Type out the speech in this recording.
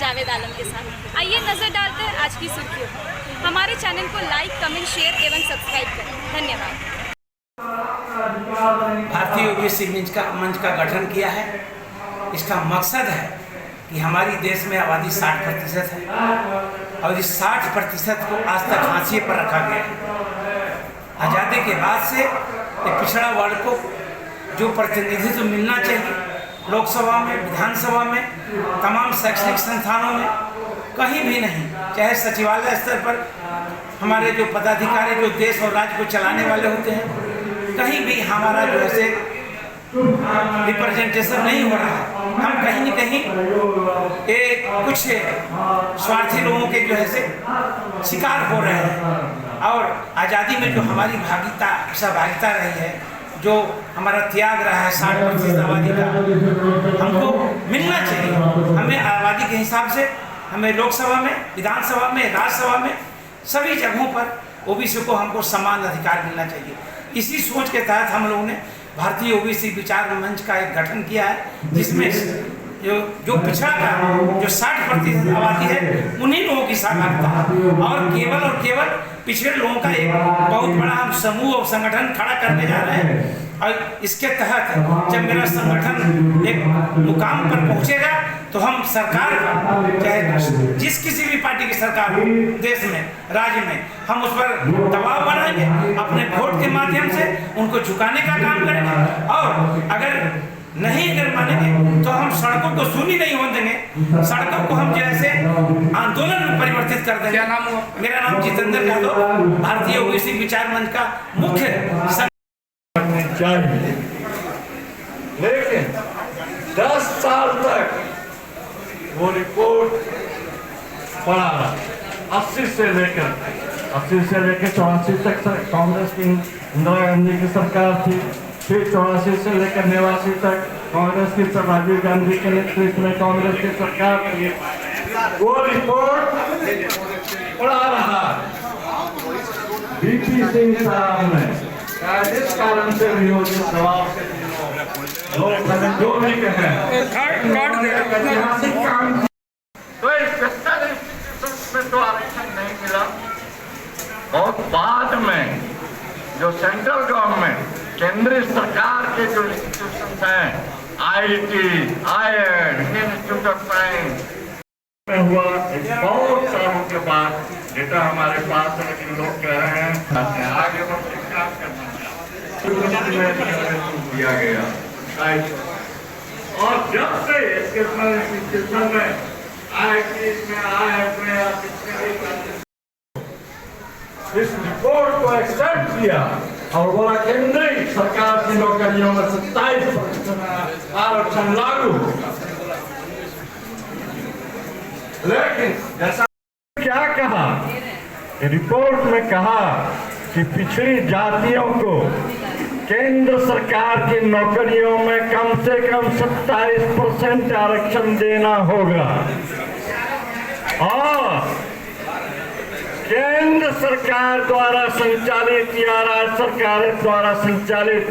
जावेद आलम के साथ। आइए नजर डालते हैं आज की सुर्खियों पर। हमारे चैनल को लाइक, कमेंट, शेयर एवं सब्सक्राइब करें। धन्यवाद। भारतीय ओबीसी मंच का गठन किया है। इसका मकसद है कि हमारी देश में आबादी 60% है और इस 60% को आज तक हाशिए पर रखा गया है। आज़ादी के बाद से एक पिछड़ा वर्ग को जो प्रतिनिधित्व मिलना चाहिए लोकसभा में, विधानसभा में, तमाम शैक्षणिक संस्थानों में कहीं भी नहीं, चाहे सचिवालय स्तर पर हमारे जो पदाधिकारी जो देश और राज्य को चलाने वाले होते हैं, कहीं भी हमारा जो है रिप्रेजेंटेशन नहीं हो रहा है। हम कहीं न कहीं कुछ स्वार्थी लोगों के जो है से शिकार हो रहे हैं और आज़ादी में जो हमारी सहभागिता रही है, जो हमारा त्याग रहा है 60% आबादी का, हमको मिलना चाहिए। हमें आबादी के हिसाब से हमें लोकसभा में, विधानसभा में, राज्यसभा में सभी जगहों पर ओबीसी को हमको समान अधिकार मिलना चाहिए। इसी सोच के तहत हम लोगों ने भारतीय ओबीसी विचार मंच का एक गठन किया है, जिसमें जो पिछड़ा का जो 60% आबादी है उन्हीं लोगों की सहभागिता और केवल पिछड़े लोगों का एक बहुत बड़ा हम समूह और संगठन खड़ा करने जा रहे हैं। और इसके तहत जब मेरा संगठन एक मुकाम पर पहुंचेगा तो हम सरकार का, चाहे जिस किसी भी पार्टी की सरकार हो देश में, राज्य में, हम उस पर दबाव बनाएंगे, अपने वोट के माध्यम से उनको झुकाने का काम करेंगे और अगर मानेंगे तो हम सड़कों को सुनी नहीं होने देंगे। सड़कों को हम जैसे आंदोलन में परिवर्तित कर देंगे। मेरा नाम जितेंद्र यादव, भारतीय ओबीसी विचार मंच का मुख्य चाहिए, लेकिन 10 साल तक वो रिपोर्ट पड़ा रहा। 80 से लेकर 84 तक कांग्रेस की इंदिरा गांधी की सरकार थी, फिर 84 से लेकर 89 तक कांग्रेस की राजीव गांधी के नेतृत्व में कांग्रेस की सरकार थी। वो रिपोर्ट पढ़ा रहा बीपी सिंह साहब ने, जिस कारण से नियोजित जवाब लोग जो भी कहें ऐतिहासिक काम, तो स्पेशल इंस्टीट्यूट में तो आरक्षण नहीं मिला। और बाद में जो सेंट्रल गवर्नमेंट, केंद्रीय सरकार के जो इंस्टीट्यूशन हैं, आईटी, आईएड, इंडियन इंस्टीट्यूट ऑफ साइंस में हुआ बहुत सालों के बाद डेटा हमारे पास है, लेकिन लोग कह रहे हैं आगे बढ़ काम करना दिया गया। और जब से एजुकेशनल इंस्टीट्यूशन में आईटी में, आईएड में इस रिपोर्ट को एक्सेप्ट किया और बोला केंद्रीय सरकार की नौकरियों में 27% आरक्षण लागू। लेकिन जैसा क्या कहा, रिपोर्ट में कहा कि पिछड़ी जातियों को केंद्र सरकार की नौकरियों में कम से कम 27% आरक्षण देना होगा और केंद्र सरकार द्वारा संचालित या राज्य सरकार द्वारा संचालित